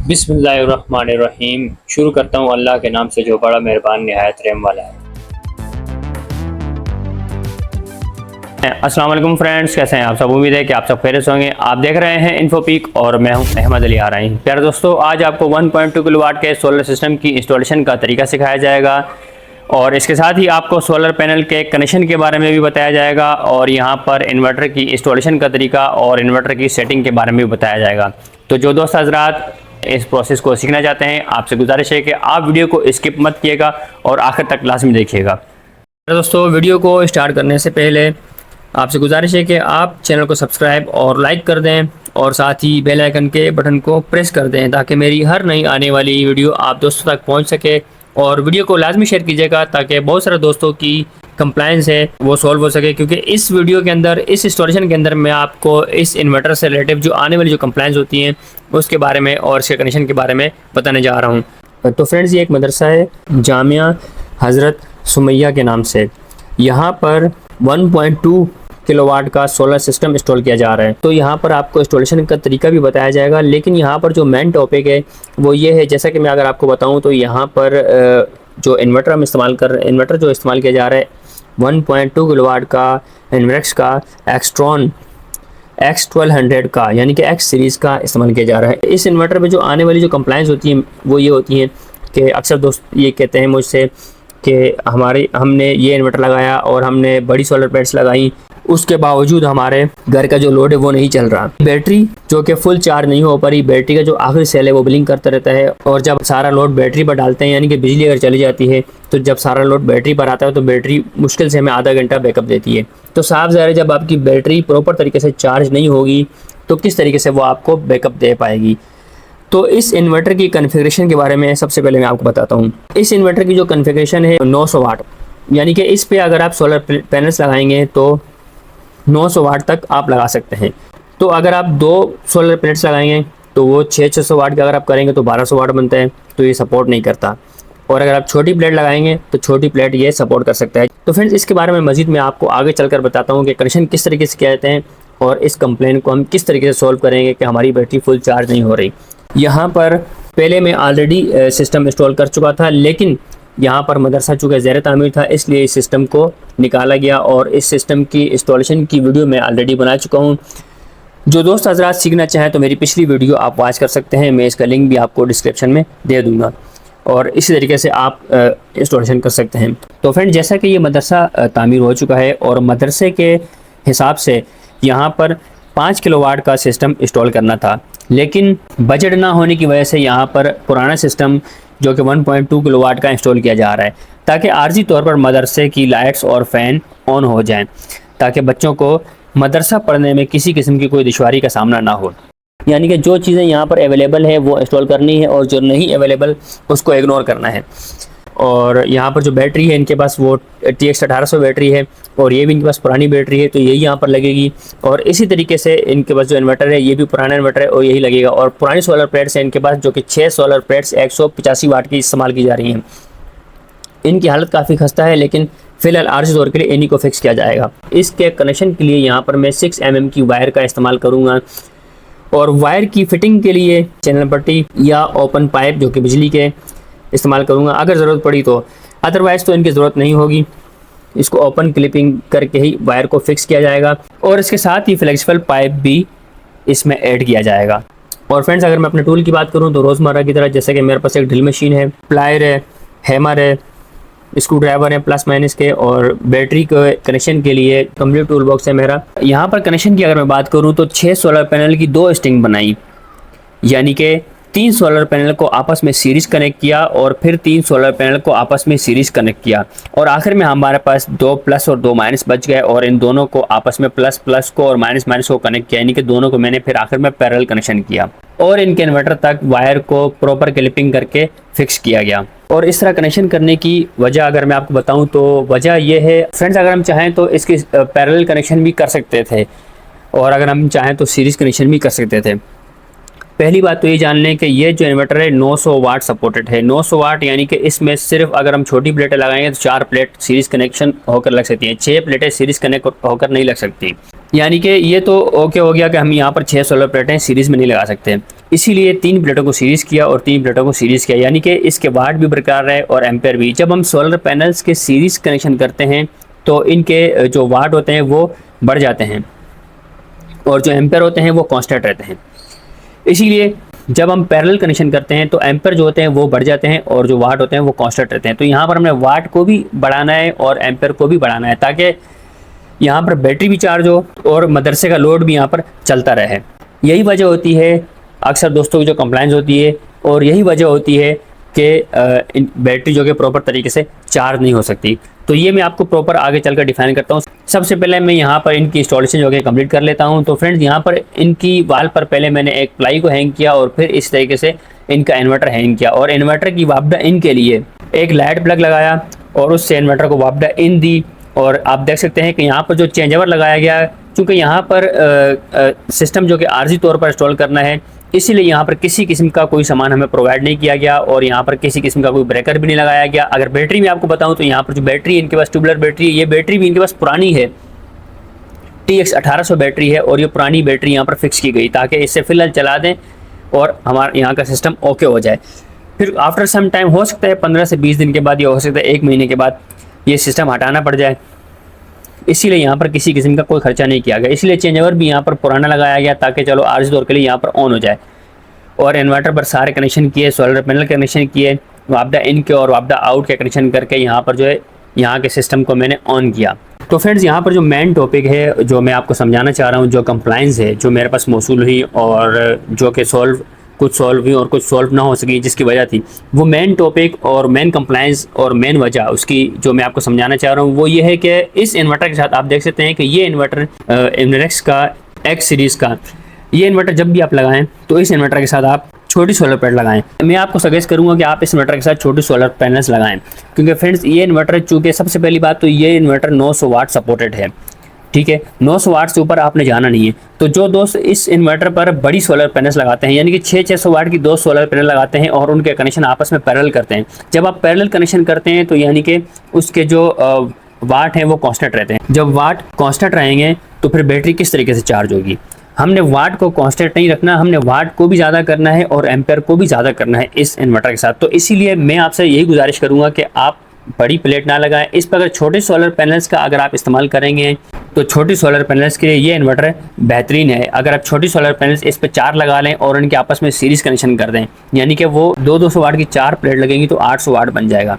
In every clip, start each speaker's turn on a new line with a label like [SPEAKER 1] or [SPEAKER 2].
[SPEAKER 1] बिस्मिल्लाहिर्रहमानिर्रहीम। शुरू करता हूँ अल्लाह के नाम से जो बड़ा मेहरबान निहायत रहम वाला है। अस्सलाम वालेकुम फ्रेंड्स, कैसे हैं आप सब। उम्मीद है कि आप सब खैरियत होंगे। आप देख रहे हैं इन्फोपीक और मैं हूं अहमद अली आराई। प्यारे दोस्तों, आज आपको 1.2 किलोवाट के सोलर सिस्टम की इंस्टॉलेशन का तरीका सिखाया जाएगा और इसके साथ ही आपको सोलर पैनल के कनेक्शन के बारे में भी बताया जाएगा और यहाँ पर इन्वर्टर की इंस्टॉलेशन का तरीका और इन्वर्टर की सेटिंग के बारे में भी बताया जाएगा। तो जो दोस्त हजरात इस प्रोसेस को सीखना चाहते हैं, आपसे गुजारिश है कि आप वीडियो को स्किप मत कीजिएगा और आखिर तक लाजमी देखिएगा। दोस्तों, वीडियो को स्टार्ट करने से पहले आपसे गुजारिश है कि आप चैनल को सब्सक्राइब और लाइक कर दें और साथ ही बेल आइकन के बटन को प्रेस कर दें ताकि मेरी हर नई आने वाली वीडियो आप दोस्तों तक पहुंच सके। और वीडियो को लाजमी शेयर कीजिएगा ताकि बहुत सारे दोस्तों की कंप्लाइंस है वो सॉल्व हो सके, क्योंकि इस वीडियो के अंदर, इस इंस्टॉलेशन के अंदर मैं आपको इस इन्वर्टर से रिलेटिव जो आने वाली जो कंप्लाइंस होती हैं उसके बारे में और इसके कनेक्शन के बारे में बताने जा रहा हूँ। तो फ्रेंड्स, ये एक मदरसा है जामिया हज़रत सुमैया के नाम से। यहाँ पर 1.2 किलोवाट का सोलर सिस्टम इंस्टॉल किया जा रहा है। तो यहाँ पर आपको इंस्टॉलेशन का तरीका भी बताया जाएगा, लेकिन यहाँ पर जो मेन टॉपिक है वो ये है, जैसा कि मैं अगर आपको बताऊँ तो यहाँ पर जो इन्वर्टर हम इन्वर्टर जो इस्तेमाल किया जा रहा है 1.2 किलोवाट का इन्वेक्स का एक्सट्रॉन X1200 का, यानी कि X सीरीज़ का इस्तेमाल किया जा रहा है। इस इन्वर्टर में जो आने वाली जो कंप्लाइंस होती है वो ये होती हैं कि अक्सर दोस्त ये कहते हैं मुझसे कि हमने ये इन्वर्टर लगाया और हमने बड़ी सोलर प्लेट्स लगाई, उसके बावजूद हमारे घर का जो लोड है वो नहीं चल रहा। बैटरी जो कि फुल चार्ज नहीं हो पा रही, बैटरी का जो आखिरी सेल है वो ब्लिंक करता रहता है और जब सारा लोड बैटरी पर डालते हैं, यानी कि बिजली अगर चली जाती है तो जब सारा लोड बैटरी पर आता है तो बैटरी मुश्किल से हमें आधा घंटा बैकअप देती है। तो साफ ज़ाहिर है, जब आपकी बैटरी प्रॉपर तरीके से चार्ज नहीं होगी तो किस तरीके से वो आपको बैकअप दे पाएगी। तो इस इन्वर्टर की कॉन्फ़िगरेशन के बारे में सबसे पहले मैं आपको बताता हूँ। इस इन्वर्टर की जो कॉन्फ़िगरेशन है 900 वाट, यानी कि इस पे अगर आप सोलर पैनल्स लगाएंगे तो 900 वाट तक आप लगा सकते हैं। तो अगर आप 2 सोलर प्लेट्स लगाएंगे तो वो 600 वाट का अगर आप करेंगे तो 1200 वाट बनता है, तो ये सपोर्ट नहीं करता। और अगर आप छोटी प्लेट लगाएंगे तो छोटी प्लेट ये सपोर्ट कर सकता है। तो फ्रेंड्स, इसके बारे में मज़ीद मैं आपको आगे चलकर बताता हूँ कि कनेक्शन किस तरीके से किया जाते हैं और इस कंप्लेन को हम किस तरीके से सॉल्व करेंगे कि हमारी बैटरी फुल चार्ज नहीं हो रही। यहाँ पर पहले मैं ऑलरेडी सिस्टम इंस्टॉल कर चुका था, लेकिन यहाँ पर मदरसा चूँकि ज़ेर तामीर था इसलिए इस सिस्टम को निकाला गया और इस सिस्टम की इंस्टॉलेशन की वीडियो मैं ऑलरेडी बना चुका हूँ। जो दोस्त हजरात सीखना चाहें तो मेरी पिछली वीडियो आप वॉच कर सकते हैं, मैं इसका लिंक भी आपको डिस्क्रिप्शन में दे दूँगा और इसी तरीके से आप इंस्टॉलेशन कर सकते हैं। तो फ्रेंड, जैसा कि ये मदरसा तामीर हो चुका है और मदरसे के हिसाब से यहाँ पर 5 किलोवाट का सिस्टम इंस्टॉल करना था, लेकिन बजट ना होने की वजह से यहाँ पर पुराना सिस्टम जो कि 1.2 किलोवाट का इंस्टॉल किया जा रहा है ताकि आर्जी तौर पर मदरसे की लाइट्स और फ़ैन ऑन हो जाएं, ताकि बच्चों को मदरसा पढ़ने में किसी किस्म की कोई दुश्वारी का सामना ना हो। यानी कि जो चीज़ें यहाँ पर अवेलेबल है वो इंस्टॉल करनी है और जो नहीं अवेलेबल उसको इग्नोर करना है। और यहाँ पर जो बैटरी है इनके पास वो TX 1800 बैटरी है और ये भी इनके पास पुरानी बैटरी है, तो यही यहाँ पर लगेगी। और इसी तरीके से इनके पास जो इन्वर्टर है ये भी पुराना इन्वर्टर है और यही लगेगा। और पुरानी सोलर प्लेट्स हैं इनके पास, जो कि 6 सोलर प्लेट्स 185 वाट की इस्तेमाल की जा रही हैं। इनकी हालत काफ़ी खस्ता है, लेकिन फ़िलहाल आर्जी तौर के लिए इन्हीं को फिक्स किया जाएगा। इसके कनेक्शन के लिए यहाँ पर मैं 6 mm की वायर का इस्तेमाल करूँगा और वायर की फिटिंग के लिए चैनल पट्टी या ओपन पाइप जो कि बिजली के इस्तेमाल करूँगा अगर ज़रूरत पड़ी तो। अदरवाइज़ तो इनकी ज़रूरत नहीं होगी, इसको ओपन क्लिपिंग करके ही वायर को फिक्स किया जाएगा और इसके साथ ही फ्लेक्सिबल पाइप भी इसमें ऐड किया जाएगा। और फ्रेंड्स, अगर मैं अपने टूल की बात करूँ तो रोज़मर्रा की तरह जैसे कि मेरे पास एक ड्रिल मशीन है, प्लायर है, हैमर है, स्क्रू ड्राइवर है प्लस माइनस के, और बैटरी के कनेक्शन के लिए कंप्लीट टूल बॉक्स है मेरा। यहाँ पर कनेक्शन की अगर मैं बात करूँ तो 6 सोलर पैनल की 2 स्ट्रिंग बनाई, यानी कि 3 सोलर पैनल को आपस में सीरीज कनेक्ट किया और फिर 3 सोलर पैनल को आपस में सीरीज कनेक्ट किया और आखिर में हमारे पास 2 प्लस और 2 माइनस बच गए और इन दोनों को आपस में प्लस प्लस को और माइनस माइनस को कनेक्ट किया, यानी कि दोनों को मैंने फिर आखिर में पैरेलल कनेक्शन किया और इनके इन्वर्टर तक वायर को प्रॉपर क्लिपिंग करके फिक्स किया गया। और इस तरह कनेक्शन करने की वजह अगर मैं आपको बताऊं तो वजह यह है फ्रेंड्स, अगर हम चाहें तो इसकी पैरेलल कनेक्शन भी कर सकते थे और अगर हम चाहें तो सीरीज कनेक्शन भी कर सकते थे। पहली बात तो ये जान लें कि ये जो इन्वर्टर है 900 वाट सपोर्टेड है। 900 वाट यानी कि इसमें सिर्फ अगर हम छोटी प्लेटें लगाएंगे तो 4 प्लेट सीरीज कनेक्शन होकर लग सकती हैं, 6 प्लेटें सीरीज कनेक्ट होकर नहीं लग सकती। यानी कि ये तो ओके हो गया कि हम यहाँ पर 6 सोलर प्लेटें सीरीज़ में नहीं लगा सकते। इसीलिए 3 प्लेटों को सीरीज़ किया और 3 प्लेटों को सीरीज़ किया, यानी कि इसके वाट भी बरकरार रहे और एम्पेयर भी। जब हम सोलर पैनल्स के सीरीज़ कनेक्शन करते हैं तो इनके जो वाट होते हैं वो बढ़ जाते हैं और जो एम्पेयर होते हैं वो कांस्टेंट रहते हैं। इसीलिए जब हम पैरेलल कनेक्शन करते हैं तो एम्पेयर जो होते हैं वो बढ़ जाते हैं और जो वाट होते हैं वो कांस्टेंट रहते हैं। तो यहाँ पर हमने वाट को भी बढ़ाना है और एम्पेयर को भी बढ़ाना है ताकि यहाँ पर बैटरी भी चार्ज हो और मदरसे का लोड भी यहाँ पर चलता रहे। यही वजह होती है अक्सर दोस्तों की जो कंप्लेंट्स होती है, और यही वजह होती है कि बैटरी जो कि प्रॉपर तरीके से चार्ज नहीं हो सकती। तो ये मैं आपको प्रॉपर आगे चलकर डिफाइन करता हूँ। सबसे पहले मैं यहाँ पर इनकी इंस्टॉलेशन जो है कंप्लीट कर लेता हूँ। तो फ्रेंड्स, यहाँ पर इनकी वाल पर पहले मैंने एक प्लाई को हैंग किया और फिर इस तरीके से इनका इन्वर्टर हैंग किया, और इन्वर्टर की वापडा इन के लिए एक लाइट प्लग लगाया और उससे इन्वर्टर को वापडा इन दी। और आप देख सकते हैं कि यहाँ पर जो चेंज ओवर लगाया गया है, चूँकि यहाँ पर सिस्टम जो कि आर्जी तौर पर इंस्टॉल करना है, इसीलिए यहाँ पर किसी किस्म का कोई सामान हमें प्रोवाइड नहीं किया गया और यहाँ पर किसी किस्म का कोई ब्रेकर भी नहीं लगाया गया। अगर बैटरी में आपको बताऊँ तो यहाँ पर जो बैटरी इनके पास ट्यूबुलर बैटरी है, ये बैटरी भी इनके पास पुरानी है, TX 1800 बैटरी है और ये पुरानी बैटरी यहाँ पर फिक्स की गई ताकि इससे फिलहाल चला दें और हमारा यहाँ का सिस्टम ओके हो जाए। फिर आफ्टर सम टाइम, हो सकता है 15 से 20 दिन के बाद या हो सकता है 1 महीने के बाद, ये सिस्टम हटाना पड़ जाए। इसीलिए यहाँ पर किसी किस्म का कोई खर्चा नहीं किया गया। इसलिए चेंज ओवर भी यहाँ पर पुराना लगाया गया ताकि चलो आर्जी तौर के लिए यहाँ पर ऑन हो जाए। और इन्वर्टर पर सारे कनेक्शन किए, सोलर पैनल कनेक्शन किए, वापडा इन के और वापडा आउट के कनेक्शन करके यहाँ पर जो है यहाँ के सिस्टम को मैंने ऑन किया। तो फ्रेंड्स, यहाँ पर जो मेन टॉपिक है जो मैं आपको समझाना चाह रहा हूँ, जो कंप्लाइंस है जो मेरे पास मौसूल हुई और जो कि कुछ सॉल्व हुई और कुछ सॉल्व ना हो सकी जिसकी वजह थी, वो मेन टॉपिक और मेन कंप्लाइंस और मेन वजह उसकी जो मैं आपको समझाना चाह रहा हूँ वो ये है कि इस इन्वर्टर के साथ आप देख सकते हैं कि ये इन्वर्टर इनरेक्स का X सीरीज़ का ये इन्वर्टर जब भी आप लगाएं तो इस इन्वर्टर के साथ आप छोटी सोलर पैनल लगाएं। मैं आपको सजेस्ट करूंगा कि आप इस इन्वर्टर के साथ छोटी सोलर पैनल्स लगाएं, क्योंकि फ्रेंड्स ये इन्वर्टर, चूँकि सबसे पहली बात तो ये इन्वर्टर 900 वाट सपोर्टेड है, ठीक है। 900 वाट से ऊपर आपने जाना नहीं है। तो जो दोस्त इस इन्वर्टर पर बड़ी सोलर पैनल्स लगाते हैं, यानी कि 600 वाट की 2 सोलर पैनल लगाते हैं और उनके कनेक्शन आपस में पैरेलल करते हैं, जब आप पैरेलल कनेक्शन करते हैं तो यानी कि उसके जो वाट हैं वो कांस्टेंट रहते हैं। जब वाट कांस्टेंट रहेंगे तो फिर बैटरी किस तरीके से चार्ज होगी। हमने वाट को कांस्टेंट नहीं रखना, हमने वाट को भी ज़्यादा करना है और एम्पेयर को भी ज़्यादा करना है इस इन्वर्टर के साथ। तो इसीलिए मैं आपसे यही गुजारिश करूँगा कि आप बड़ी प्लेट ना लगाएं। इस पर अगर छोटे सोलर पैनल्स का अगर आप इस्तेमाल करेंगे तो छोटी सोलर पैनल्स के लिए ये इन्वर्टर बेहतरीन है। अगर आप छोटी सोलर पैनल्स इस पर 4 लगा लें और उनके आपस में सीरीज़ कनेक्शन कर दें, यानी कि वो 200 वाट की 4 प्लेट लगेंगी तो 800 वाट बन जाएगा।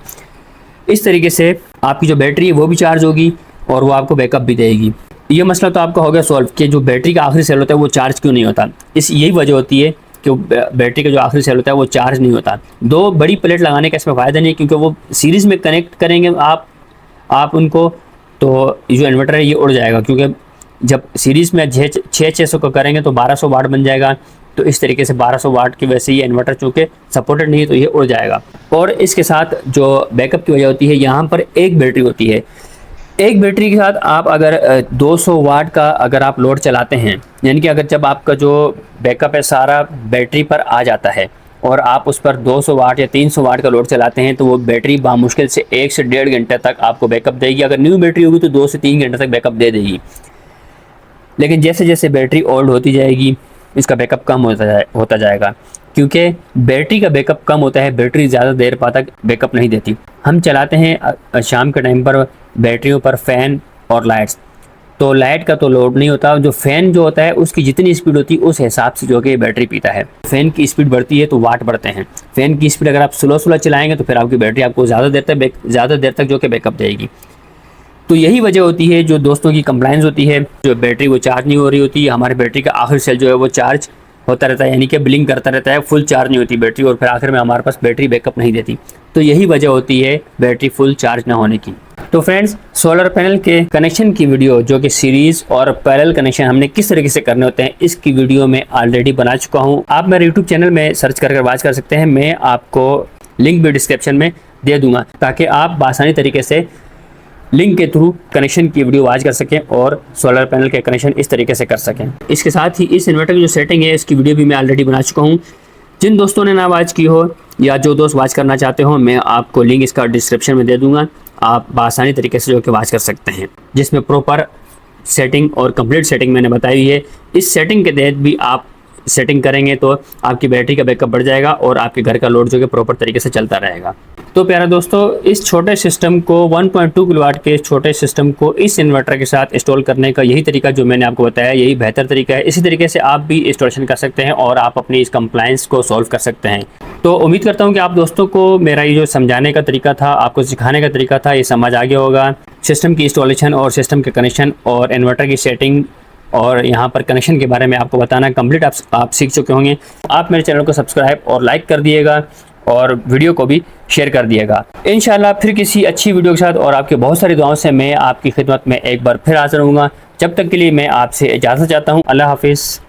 [SPEAKER 1] इस तरीके से आपकी जो बैटरी है वो भी चार्ज होगी और वो आपको बैकअप भी देगी। ये मसला तो आपका हो गया सॉल्व कि जो बैटरी का आखिरी सेल होता है वो चार्ज क्यों नहीं होता। यही वजह होती है कि बैटरी का जो आखिरी सेल होता है वो चार्ज नहीं होता। 2 बड़ी प्लेट लगाने का इसमें फ़ायदा नहीं है, क्योंकि वो सीरीज़ में कनेक्ट करेंगे आप उनको, तो जो इन्वर्टर है ये उड़ जाएगा, क्योंकि जब सीरीज़ में 600 को करेंगे तो 1200 वाट बन जाएगा। तो इस तरीके से 1200 वाट की वैसे ये इन्वर्टर चूँकि सपोर्टेड नहीं है तो ये उड़ जाएगा। और इसके साथ जो बैकअप की वजह होती है, यहाँ पर एक बैटरी होती है। एक बैटरी के साथ आप अगर 200 वाट का अगर आप लोड चलाते हैं, यानी कि अगर जब आपका जो बैकअप है सारा बैटरी पर आ जाता है और आप उस पर 200 वाट या 300 वाट का लोड चलाते हैं तो वो बैटरी बामुश्किल से 1 से 1.5 घंटे तक आपको बैकअप देगी। अगर न्यू बैटरी होगी तो 2 से 3 घंटे तक बैकअप दे देगी। लेकिन जैसे जैसे बैटरी ओल्ड होती जाएगी इसका बैकअप कम होता जाएगा, क्योंकि बैटरी का बैकअप कम होता है, बैटरी ज़्यादा देर पा तक बैकअप नहीं देती। हम चलाते हैं शाम के टाइम पर बैटरियों पर फ़ैन और लाइट्स, तो लाइट का तो लोड नहीं होता। जो फ़ैन जो होता है उसकी जितनी स्पीड होती है उस हिसाब से जो कि बैटरी पीता है। फ़ैन की स्पीड बढ़ती है तो वाट बढ़ते हैं। फ़ैन की स्पीड अगर आप स्लो चलाएँगे तो फिर आपकी बैटरी आपको ज़्यादा देर तक जो कि बैकअप देगी। तो यही वजह होती है जो दोस्तों की कंप्लाइंस होती है, जो बैटरी वो चार्ज नहीं हो रही होती है। हमारी बैटरी का आखिरी सेल जो है वो चार्ज होता रहता है, यानी कि ब्लिंक करता रहता है, फुल चार्ज नहीं होती बैटरी, और फिर आखिर में हमारे पास बैटरी बैकअप नहीं देती। तो यही वजह होती है बैटरी फुल चार्ज ना होने की। तो फ्रेंड्स, सोलर पैनल के कनेक्शन की वीडियो जो कि सीरीज़ और पैरेलल कनेक्शन हमने किस तरीके से करने होते हैं इसकी वीडियो मैं ऑलरेडी बना चुका हूँ। आप मेरे यूट्यूब चैनल में सर्च कर वॉच कर सकते हैं। मैं आपको लिंक भी डिस्क्रिप्शन में दे दूँगा ताकि आप आसानी तरीके से लिंक के थ्रू कनेक्शन की वीडियो वॉच कर सकें और सोलर पैनल के कनेक्शन इस तरीके से कर सकें। इसके साथ ही इस इन्वर्टर की जो सेटिंग है इसकी वीडियो भी मैं ऑलरेडी बना चुका हूँ। जिन दोस्तों ने ना वॉच की हो या जो दोस्त वॉच करना चाहते हो, मैं आपको लिंक इसका डिस्क्रिप्शन में दे दूँगा। आप आसानी तरीके से जो कि वॉच कर सकते हैं, जिसमें प्रॉपर सेटिंग और कंप्लीट सेटिंग मैंने बताई हुई है। इस सेटिंग के तहत भी आप सेटिंग करेंगे तो आपकी बैटरी का बैकअप बढ़ जाएगा और आपके घर का लोड जो है प्रॉपर तरीके से चलता रहेगा। तो प्यारे दोस्तों, इस छोटे सिस्टम को 1.2 किलोवाट के छोटे सिस्टम को इस इन्वर्टर के साथ इंस्टॉल करने का यही तरीका जो मैंने आपको बताया, यही बेहतर तरीका है। इसी तरीके से आप भी इंस्टॉलेशन कर सकते हैं और आप अपनी इस कंप्लायंस को सॉल्व कर सकते हैं। तो उम्मीद करता हूं कि आप दोस्तों को मेरा ये जो समझाने का तरीका था, आपको सिखाने का तरीका था, ये समझ आ गया होगा। सिस्टम की इंस्टॉलेशन और सिस्टम के कनेक्शन और इन्वर्टर की सेटिंग और यहाँ पर कनेक्शन के बारे में आपको बताना कंप्लीट आप सीख चुके होंगे। आप मेरे चैनल को सब्सक्राइब और लाइक कर दिएगा और वीडियो को भी शेयर कर दिएगा। इंशाल्लाह फिर किसी अच्छी वीडियो के साथ और आपके बहुत सारी दुआओं से मैं आपकी खिदमत में एक बार फिर हाजिर रहूँगा। जब तक के लिए मैं आपसे इजाज़त चाहता हूँ। अल्लाह हाफिज़।